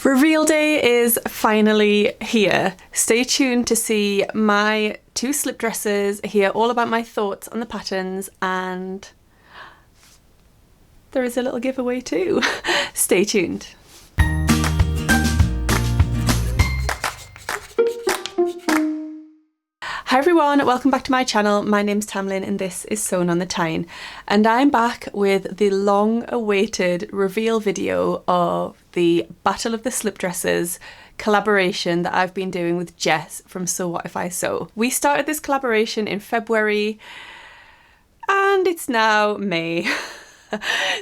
Reveal day is finally here. Stay tuned to see my 2 slip dresses, hear all about my thoughts on the patterns, and there is a little giveaway too. Stay tuned. Hi everyone, welcome back to my channel. My name's Tamlin and this is Sewn on the Tyne, and I'm back with the long-awaited reveal video of the Battle of the Slip Dresses collaboration that I've been doing with Jess from So What If I Sew. We started this collaboration in February and it's now May.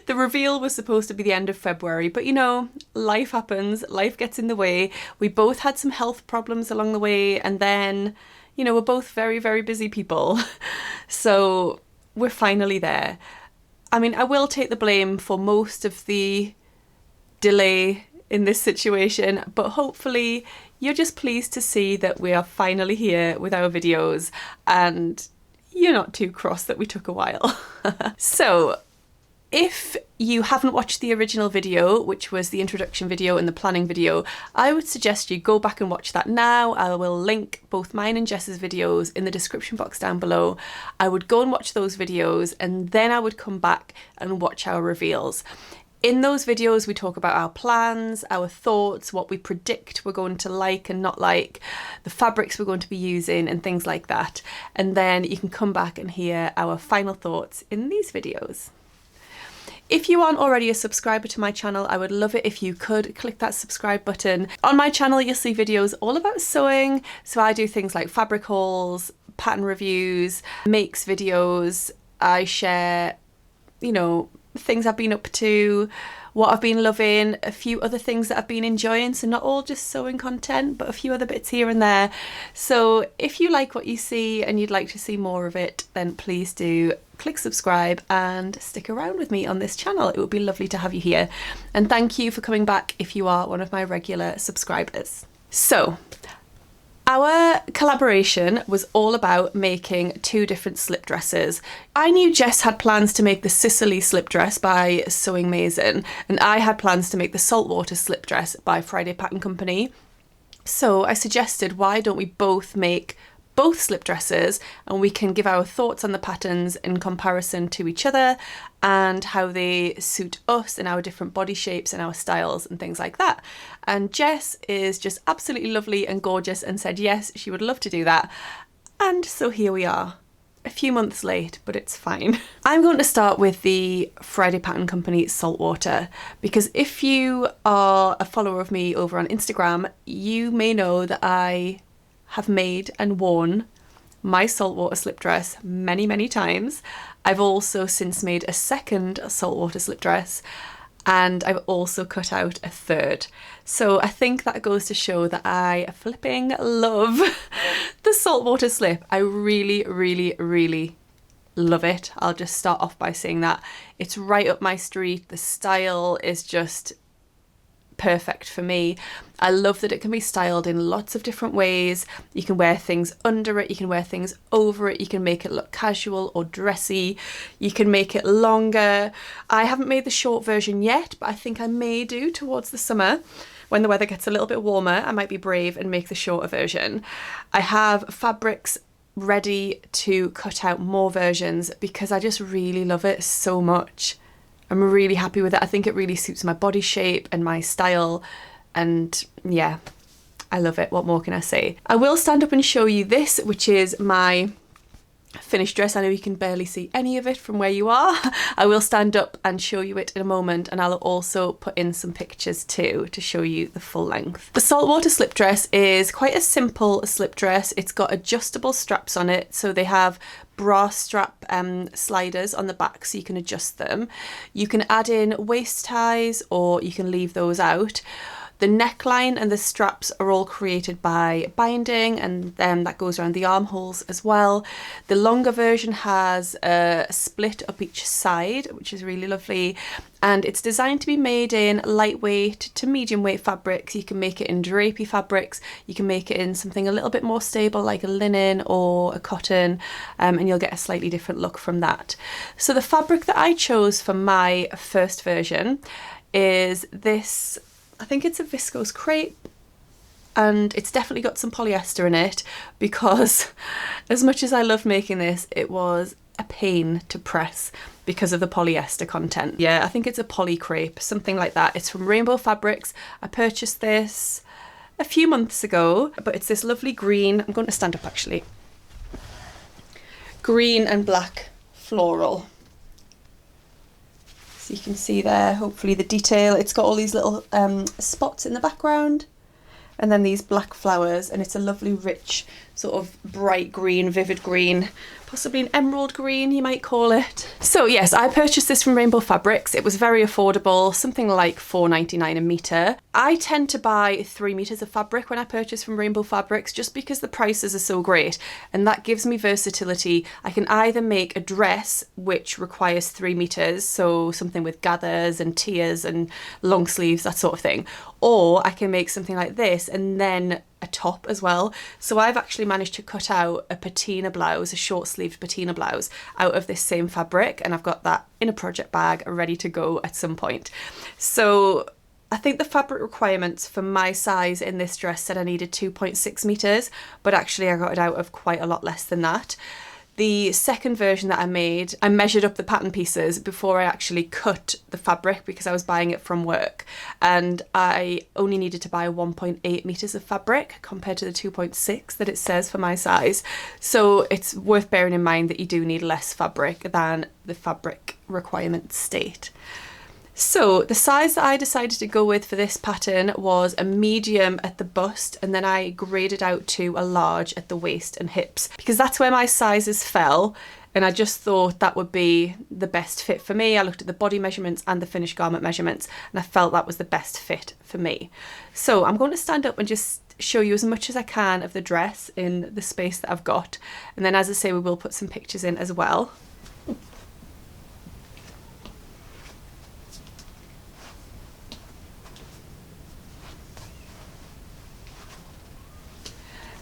The reveal was supposed to be the end of February, but you know, life happens, life gets in the way. We both had some health problems along the way, and then, you know, we're both very, very busy people. So we're finally there. I mean, I will take the blame for most of the delay in this situation, but hopefully you're just pleased to see that we are finally here with our videos and you're not too cross that we took a while. So, if you haven't watched the original video, which was the introduction video and the planning video, I would suggest you go back and watch that now. I will link both mine and Jess's videos in the description box down below. I would go and watch those videos and then I would come back and watch our reveals. In those videos, we talk about our plans, our thoughts, what we predict we're going to like and not like, the fabrics we're going to be using and things like that. And then you can come back and hear our final thoughts in these videos. If you aren't already a subscriber to my channel, I would love it if you could click that subscribe button. On my channel, you'll see videos all about sewing. So I do things like fabric hauls, pattern reviews, makes videos. I share, you know, things I've been up to, what I've been loving, a few other things that I've been enjoying. So not all just sewing content, but a few other bits here and there. So if you like what you see and you'd like to see more of it, then please do click subscribe and stick around with me on this channel. It would be lovely to have you here. And thank you for coming back if you are one of my regular subscribers. So, our collaboration was all about making 2 different slip dresses. I knew Jess had plans to make the Sicily Slip Dress by Sewing Masin, and I had plans to make the Saltwater Slip Dress by Friday Pattern Company. So I suggested, why don't we both make both slip dresses and we can give our thoughts on the patterns in comparison to each other and how they suit us and our different body shapes and our styles and things like that. And Jess is just absolutely lovely and gorgeous and said yes, she would love to do that. And so here we are, a few months late, but it's fine. I'm going to start with the Friday Pattern Company Saltwater, because if you are a follower of me over on Instagram, you may know that I have made and worn my saltwater slip dress many, many times. I've also since made a second saltwater slip dress, and I've also cut out a third. So I think that goes to show that I flipping love the saltwater slip. I really, really, really love it. I'll just start off by saying that. It's right up my street. The style is just perfect for me. I love that it can be styled in lots of different ways. You can wear things under it, you can wear things over it, you can make it look casual or dressy, you can make it longer. I haven't made the short version yet, but I think I may do towards the summer. When the weather gets a little bit warmer, I might be brave and make the shorter version. I have fabrics ready to cut out more versions because I just really love it so much. I'm really happy with it. I think it really suits my body shape and my style, and yeah, I love it. What more can I say? I will stand up and show you this, which is my finished dress. I know you can barely see any of it from where you are. I will stand up and show you it in a moment, and I'll also put in some pictures too to show you the full length. The Saltwater Slip Dress is quite a simple slip dress. It's got adjustable straps on it, so they have bra strap sliders on the back so you can adjust them. You can add in waist ties or you can leave those out. The neckline and the straps are all created by binding, and then that goes around the armholes as well. The longer version has a split up each side, which is really lovely, and it's designed to be made in lightweight to medium weight fabrics. You can make it in drapey fabrics, you can make it in something a little bit more stable like a linen or a cotton, and you'll get a slightly different look from that. So the fabric that I chose for my first version is this I think it's a viscose crepe, and it's definitely got some polyester in it, because as much as I love making this, it was a pain to press because of the polyester content. Yeah, I think it's a poly crepe, something like that. It's from Rainbow Fabrics. I purchased this a few months ago, but it's this lovely green, I'm going to stand up actually, green and black floral. So you can see there, hopefully, the detail. It's got all these little spots in the background, and then these black flowers, and it's a lovely rich sort of bright green, vivid green, possibly an emerald green you might call it. So yes, I purchased this from Rainbow Fabrics. It was very affordable, something like £4.99 a metre. I tend to buy 3 metres of fabric when I purchase from Rainbow Fabrics, just because the prices are so great, and that gives me versatility. I can either make a dress which requires 3 metres, so something with gathers and tiers and long sleeves, that sort of thing, or I can make something like this and then a top as well. So I've actually managed to cut out a patina blouse, a short sleeved patina blouse, out of this same fabric, and I've got that in a project bag ready to go at some point. So I think the fabric requirements for my size in this dress said I needed 2.6 metres, but actually I got it out of quite a lot less than that. The second version that I made, I measured up the pattern pieces before I actually cut the fabric, because I was buying it from work, and I only needed to buy 1.8 metres of fabric compared to the 2.6 that it says for my size. So it's worth bearing in mind that you do need less fabric than the fabric requirements state. So the size that I decided to go with for this pattern was a medium at the bust, and then I graded out to a large at the waist and hips, because that's where my sizes fell, and I just thought that would be the best fit for me. I looked at the body measurements and the finished garment measurements, and I felt that was the best fit for me. So I'm going to stand up and just show you as much as I can of the dress in the space that I've got, and then, as I say, we will put some pictures in as well.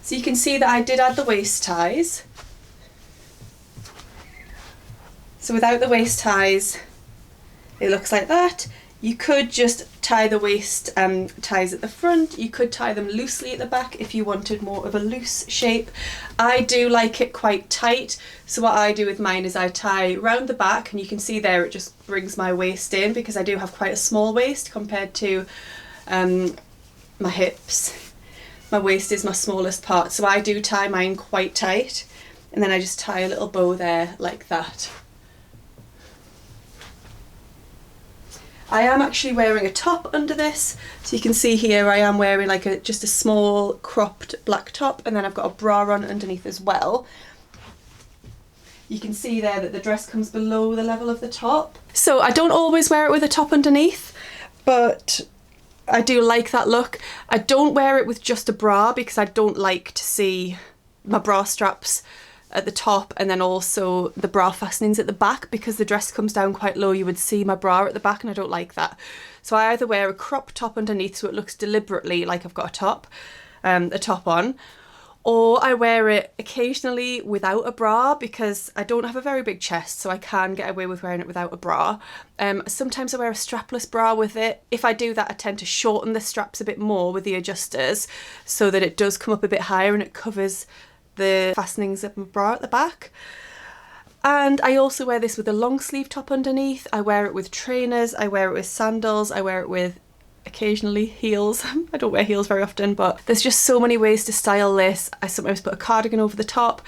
So you can see that I did add the waist ties. So without the waist ties, it looks like that. You could just tie the waist ties at the front. You could tie them loosely at the back if you wanted more of a loose shape. I do like it quite tight, so what I do with mine is I tie round the back, and you can see there it just brings my waist in, because I do have quite a small waist compared to my hips. My waist is my smallest part, so I do tie mine quite tight, and then I just tie a little bow there like that. I am actually wearing a top under this, so you can see here I am wearing like just a small cropped black top, and then I've got a bra on underneath as well. You can see there that the dress comes below the level of the top. So I don't always wear it with a top underneath, but I do like that look. I don't wear it with just a bra, because I don't like to see my bra straps at the top and then also the bra fastenings at the back, because the dress comes down quite low. You would see my bra at the back, and I don't like that. So I either wear a crop top underneath, so it looks deliberately like I've got a top on, or I wear it occasionally without a bra, because I don't have a very big chest, so I can get away with wearing it without a bra. Sometimes I wear a strapless bra with it. If I do that, I tend to shorten the straps a bit more with the adjusters, so that it does come up a bit higher and it covers the fastenings of my bra at the back. And I also wear this with a long sleeve top underneath. I wear it with trainers, I wear it with sandals, I wear it with occasionally heels. I don't wear heels very often, but there's just so many ways to style this. I sometimes put a cardigan over the top.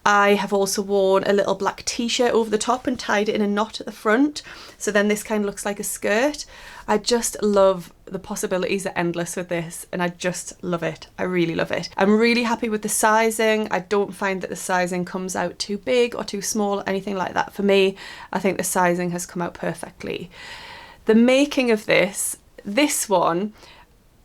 I have also worn a little black t-shirt over the top and tied it in a knot at the front, so then this kind of looks like a skirt. I just love the possibilities are endless with this, and I just love it. I really love it. I'm really happy with the sizing. I don't find that the sizing comes out too big or too small or anything like that for me. I think the sizing has come out perfectly. The making of this one,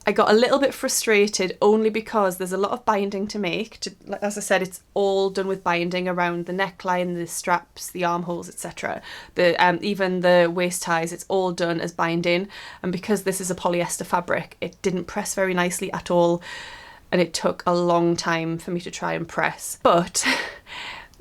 I got a little bit frustrated only because there's a lot of binding to make. As I said, it's all done with binding around the neckline, the straps, the armholes, etc. Even the waist ties, it's all done as binding. And because this is a polyester fabric, it didn't press very nicely at all, and it took a long time for me to try and press. But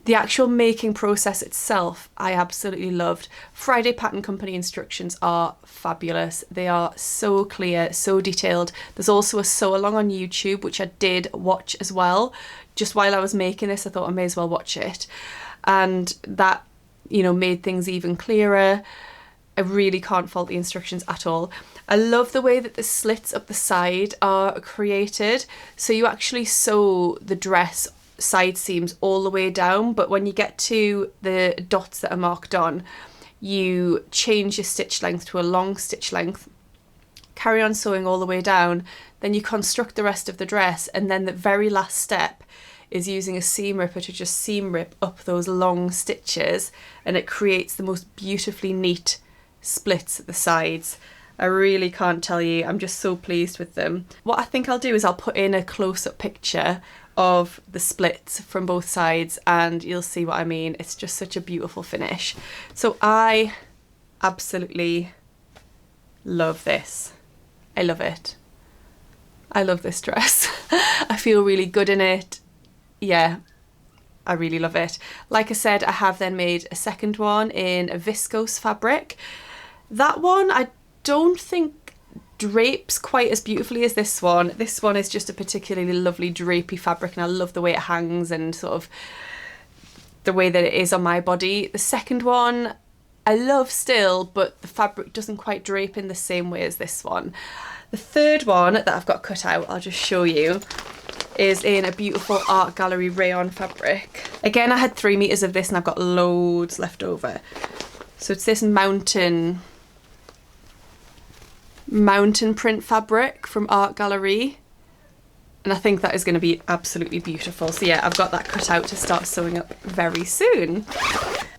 The actual making process itself, I absolutely loved. Friday Pattern Company instructions are fabulous. They are so clear, so detailed. There's also a sew along on YouTube, which I did watch as well. Just while I was making this, I thought I may as well watch it. And that, you know, made things even clearer. I really can't fault the instructions at all. I love the way that the slits up the side are created. So you actually sew the dress side seams all the way down, but when you get to the dots that are marked on, you change your stitch length to a long stitch length, carry on sewing all the way down, then you construct the rest of the dress, and then the very last step is using a seam ripper to just seam rip up those long stitches, and it creates the most beautifully neat splits at the sides. I really can't tell you, I'm just so pleased with them. What I think I'll do is I'll put in a close-up picture of the splits from both sides and you'll see what I mean. It's just such a beautiful finish. So I absolutely love this. I love it. I love this dress. I feel really good in it. Yeah, I really love it. Like I said, I have then made a second one in a viscose fabric. That one I don't think drapes quite as beautifully as this one. This one is just a particularly lovely drapey fabric and I love the way it hangs and sort of the way that it is on my body. The second one I love still, but the fabric doesn't quite drape in the same way as this one. The third one that I've got cut out, I'll just show you, is in a beautiful art gallery rayon fabric. Again, I had 3 meters of this and I've got loads left over. So it's this mountain print fabric from Art Gallery, and I think that is going to be absolutely beautiful. So yeah, I've got that cut out to start sewing up very soon.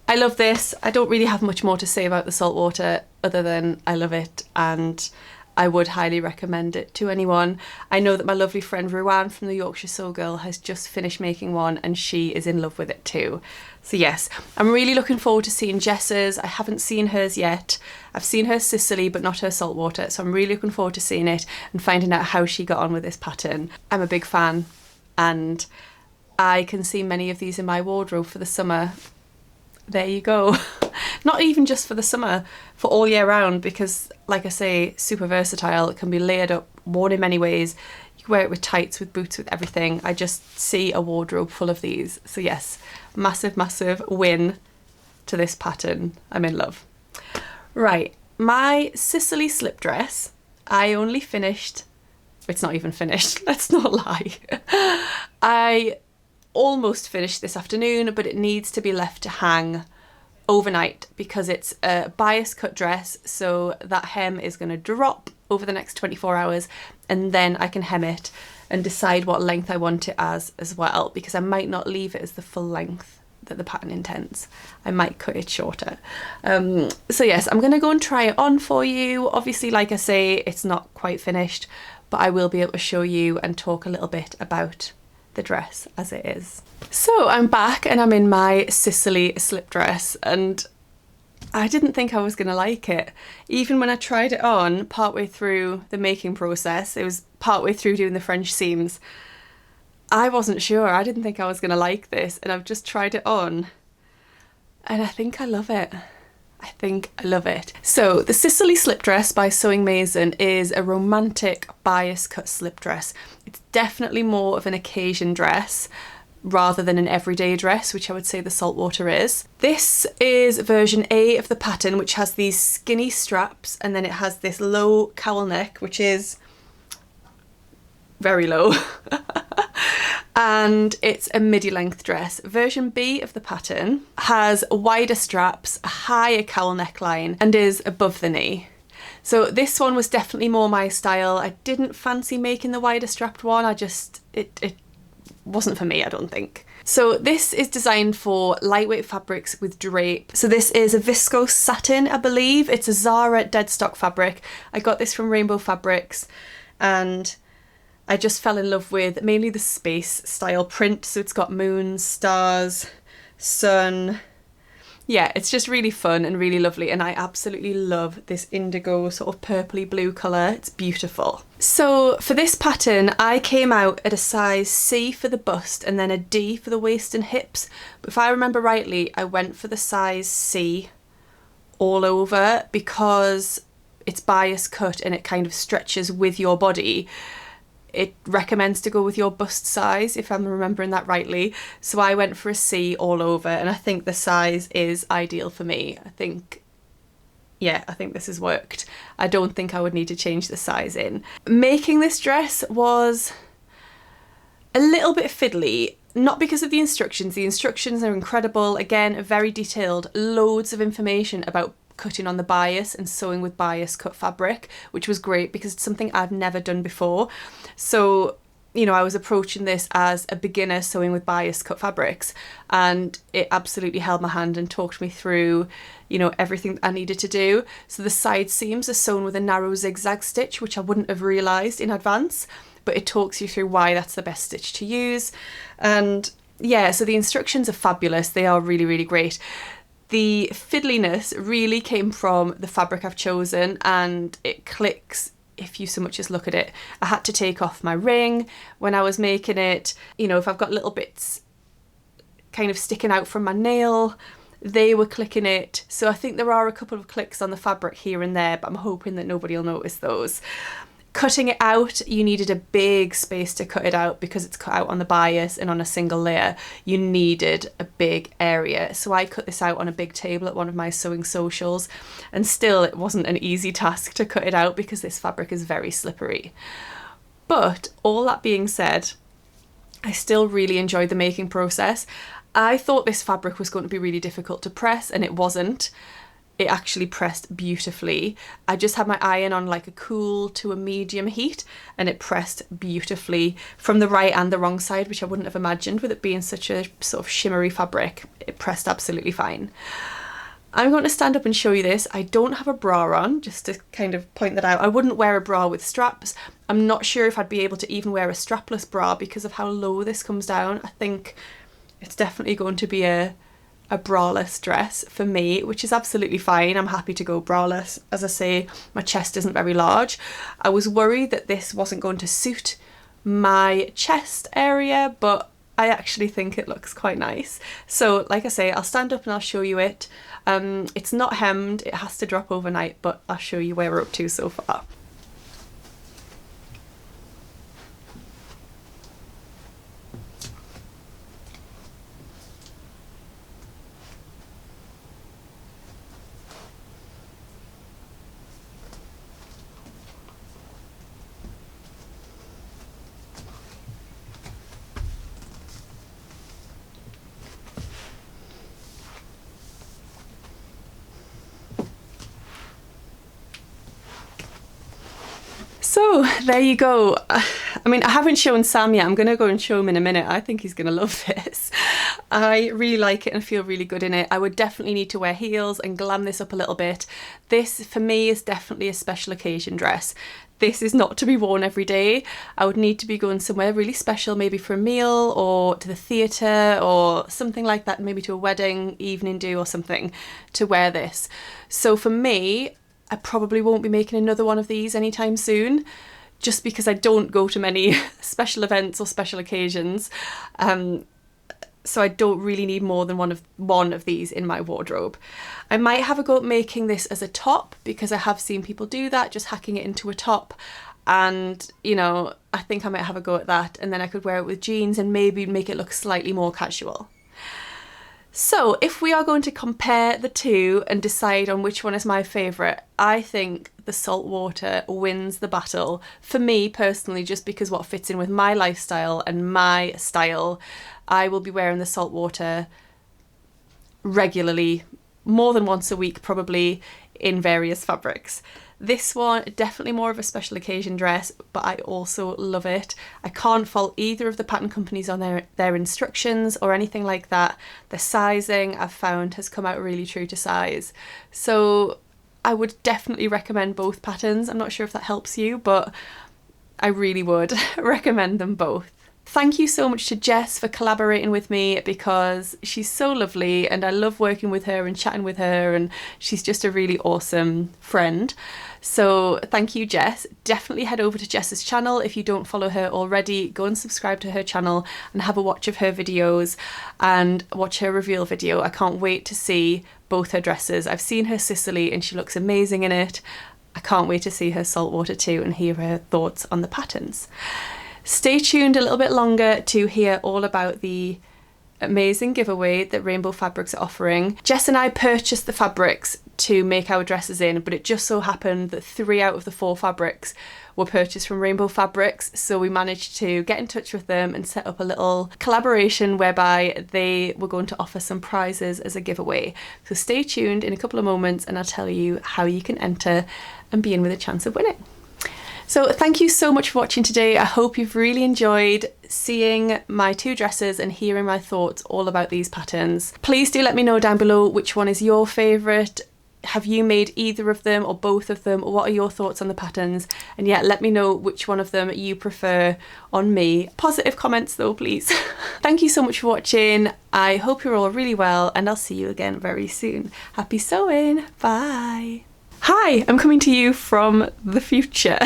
I love this. I don't really have much more to say about the Saltwater other than I love it and I would highly recommend it to anyone. I know that my lovely friend Ruan from the Yorkshire Sew Girl has just finished making one and she is in love with it too. So yes, I'm really looking forward to seeing Jess's. I haven't seen hers yet. I've seen her Sicily but not her Saltwater, so I'm really looking forward to seeing it and finding out how she got on with this pattern. I'm a big fan and I can see many of these in my wardrobe for the summer. There you go. Not even just for the summer, for all year round, because like I say, super versatile. It can be layered up, worn in many ways. You can wear it with tights, with boots, with everything. I just see a wardrobe full of these. So yes, massive, massive win to this pattern. I'm in love. Right, my Sicily Slip Dress, I only finished, it's not even finished, let's not lie. I almost finished this afternoon, but it needs to be left to hang overnight because it's a bias cut dress, so that hem is going to drop over the next 24 hours and then I can hem it and decide what length I want it as well, because I might not leave it as the full length that the pattern intends. I might cut it shorter. So yes, I'm going to go and try it on for you. Obviously, like I say, it's not quite finished, but I will be able to show you and talk a little bit about the dress as it is. So I'm back and I'm in my Sicily slip dress and I didn't think I was gonna like it. Even when I tried it on partway through the making process, it was partway through doing the French seams, I wasn't sure. I didn't think I was gonna like this and I've just tried it on and I think I love it. I think I love it. So the Sicily Slip Dress by Sewing Masin is a romantic bias cut slip dress. It's definitely more of an occasion dress rather than an everyday dress, which I would say the Saltwater is. This is version A of the pattern, which has these skinny straps and then it has this low cowl neck, which is very low. And it's a midi length dress. Version B of the pattern has wider straps, a higher cowl neckline and is above the knee. So this one was definitely more my style. I didn't fancy making the wider strapped one. It wasn't for me, I don't think. So this is designed for lightweight fabrics with drape. So this is a viscose satin, I believe. It's a Zara dead stock fabric. I got this from Rainbow Fabrics and I just fell in love with mainly the space style print. So it's got moons, stars, sun. Yeah, it's just really fun and really lovely, and I absolutely love this indigo sort of purpley blue colour. It's beautiful. So for this pattern, I came out at a size C for the bust and then a D for the waist and hips. But if I remember rightly, I went for the size C all over because it's bias cut and it kind of stretches with your body. It recommends to go with your bust size, if I'm remembering that rightly. So I went for a C all over, and I think the size is ideal for me. I think this has worked. I don't think I would need to change the size in. Making this dress was a little bit fiddly, not because of the instructions. The instructions are incredible. Again, very detailed, loads of information about cutting on the bias and sewing with bias cut fabric, which was great because it's something I've never done before. So, you know, I was approaching this as a beginner sewing with bias cut fabrics, and it absolutely held my hand and talked me through, you know, everything I needed to do. So the side seams are sewn with a narrow zigzag stitch, which I wouldn't have realised in advance, but it talks you through why that's the best stitch to use. And yeah, so the instructions are fabulous. They are really, really great. The fiddliness really came from the fabric I've chosen, and it clicks if you so much as look at it. I had to take off my ring when I was making it. You know, if I've got little bits kind of sticking out from my nail, they were clicking it. So I think there are a couple of clicks on the fabric here and there, but I'm hoping that nobody will notice those. Cutting it out, you needed a big space to cut it out because it's cut out on the bias and on a single layer. You needed a big area. So I cut this out on a big table at one of my sewing socials, and still it wasn't an easy task to cut it out because this fabric is very slippery. But all that being said, I still really enjoyed the making process. I thought this fabric was going to be really difficult to press, and it wasn't. It actually pressed beautifully. I just had my iron on like a cool to a medium heat, and it pressed beautifully from the right and the wrong side, which I wouldn't have imagined with it being such a sort of shimmery fabric. It pressed absolutely fine. I'm going to stand up and show you this. I don't have a bra on, just to kind of point that out. I wouldn't wear a bra with straps. I'm not sure if I'd be able to even wear a strapless bra because of how low this comes down. I think it's definitely going to be a braless dress for me, which is absolutely fine. I'm happy to go braless. As I say, my chest isn't very large. I was worried that this wasn't going to suit my chest area, but I actually think it looks quite nice. So like I say, I'll stand up and I'll show you it. It's not hemmed, it has to drop overnight, but I'll show you where we're up to so far. So there you go. I mean, I haven't shown Sam yet. I'm going to go and show him in a minute. I think he's going to love this. I really like it and feel really good in it. I would definitely need to wear heels and glam this up a little bit. This, for me, is definitely a special occasion dress. This is not to be worn every day. I would need to be going somewhere really special, maybe for a meal or to the theatre or something like that, maybe to a wedding, evening do or something, to wear this. So for me, I probably won't be making another one of these anytime soon, just because I don't go to many special events or special occasions. So I don't really need more than one of these in my wardrobe. I might have a go at making this as a top, because I have seen people do that, just hacking it into a top. And, you know, I think I might have a go at that, and then I could wear it with jeans and maybe make it look slightly more casual. So if we are going to compare the two and decide on which one is my favourite, I think the Saltwater wins the battle. For me personally, just because what fits in with my lifestyle and my style, I will be wearing the Saltwater regularly, more than once a week probably, in various fabrics. This one, definitely more of a special occasion dress, but I also love it. I can't fault either of the pattern companies on their instructions or anything like that. The sizing I've found has come out really true to size. So I would definitely recommend both patterns. I'm not sure if that helps you, but I really would recommend them both. thank you so much to Jess for collaborating with me, because she's so lovely and I love working with her and chatting with her, and she's just a really awesome friend. So thank you, Jess. Definitely head over to Jess's channel. If you don't follow her already, go and subscribe to her channel and have a watch of her videos and watch her reveal video. I can't wait to see both her dresses. I've seen her Sicily and she looks amazing in it. I can't wait to see her saltwater too and hear her thoughts on the patterns. Stay tuned a little bit longer to hear all about the amazing giveaway that Rainbow Fabrics are offering. Jess and I purchased the fabrics to make our dresses in, but it just so happened that 3 out of the 4 fabrics were purchased from Rainbow Fabrics, so we managed to get in touch with them and set up a little collaboration whereby they were going to offer some prizes as a giveaway. So stay tuned in a couple of moments and I'll tell you how you can enter and be in with a chance of winning. So thank you so much for watching today. I hope you've really enjoyed seeing my 2 dresses and hearing my thoughts all about these patterns. Please do let me know down below which one is your favourite. Have you made either of them or both of them? Or what are your thoughts on the patterns? And yeah, let me know which one of them you prefer on me. Positive comments though, please. Thank you so much for watching. I hope you're all really well and I'll see you again very soon. Happy sewing. Bye. Hi, I'm coming to you from the future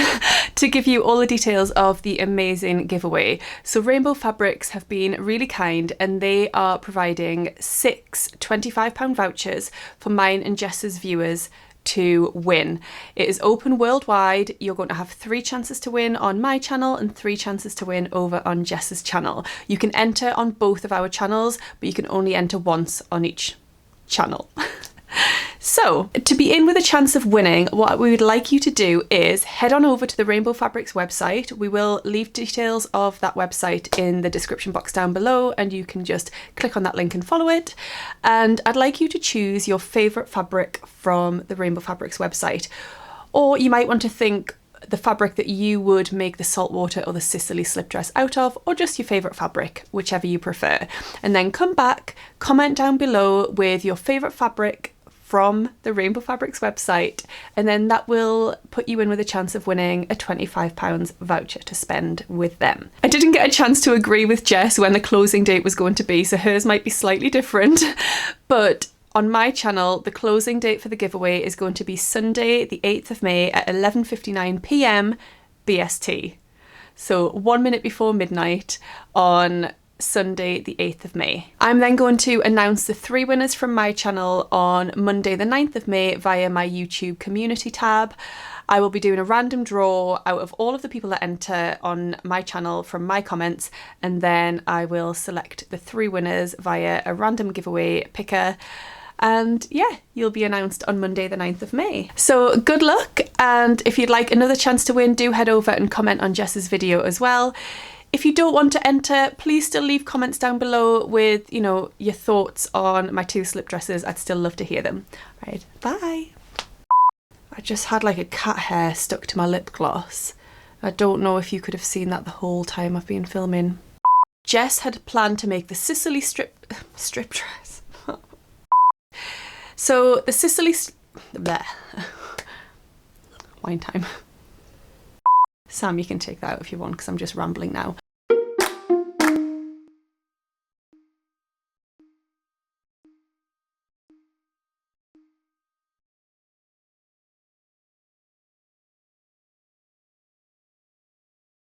to give you all the details of the amazing giveaway. So Rainbow Fabrics have been really kind and they are providing 6 £25 vouchers for mine and Jess's viewers to win. It is open worldwide. You're going to have 3 chances to win on my channel and 3 chances to win over on Jess's channel. You can enter on both of our channels, but you can only enter once on each channel. So, to be in with a chance of winning, what we would like you to do is head on over to the Rainbow Fabrics website. We will leave details of that website in the description box down below and you can just click on that link and follow it. And I'd like you to choose your favourite fabric from the Rainbow Fabrics website. Or you might want to think the fabric that you would make the Saltwater or the Sicily Slip Dress out of, or just your favourite fabric, whichever you prefer. And then come back, comment down below with your favourite fabric from the Rainbow Fabrics website, and then that will put you in with a chance of winning a £25 voucher to spend with them. I didn't get a chance to agree with Jess when the closing date was going to be, so hers might be slightly different, but on my channel, the closing date for the giveaway is going to be Sunday, the 8th of May at 11:59 p.m. BST. So 1 minute before midnight on Sunday the 8th of May. I'm then going to announce the 3 winners from my channel on Monday the 9th of May via my YouTube community tab. I will be doing a random draw out of all of the people that enter on my channel from my comments, and then I will select the 3 winners via a random giveaway picker. And yeah, you'll be announced on Monday the 9th of May. So good luck, and if you'd like another chance to win, do head over and comment on Jess's video as well. If you don't want to enter, please still leave comments down below with, you know, your thoughts on my 2 slip dresses. I'd still love to hear them. Right, bye. I just had like a cat hair stuck to my lip gloss. I don't know if you could have seen that the whole time I've been filming. Jess had planned to make the Sicily strip dress. So the Sicily wine time. Sam, you can take that out if you want, because I'm just rambling now.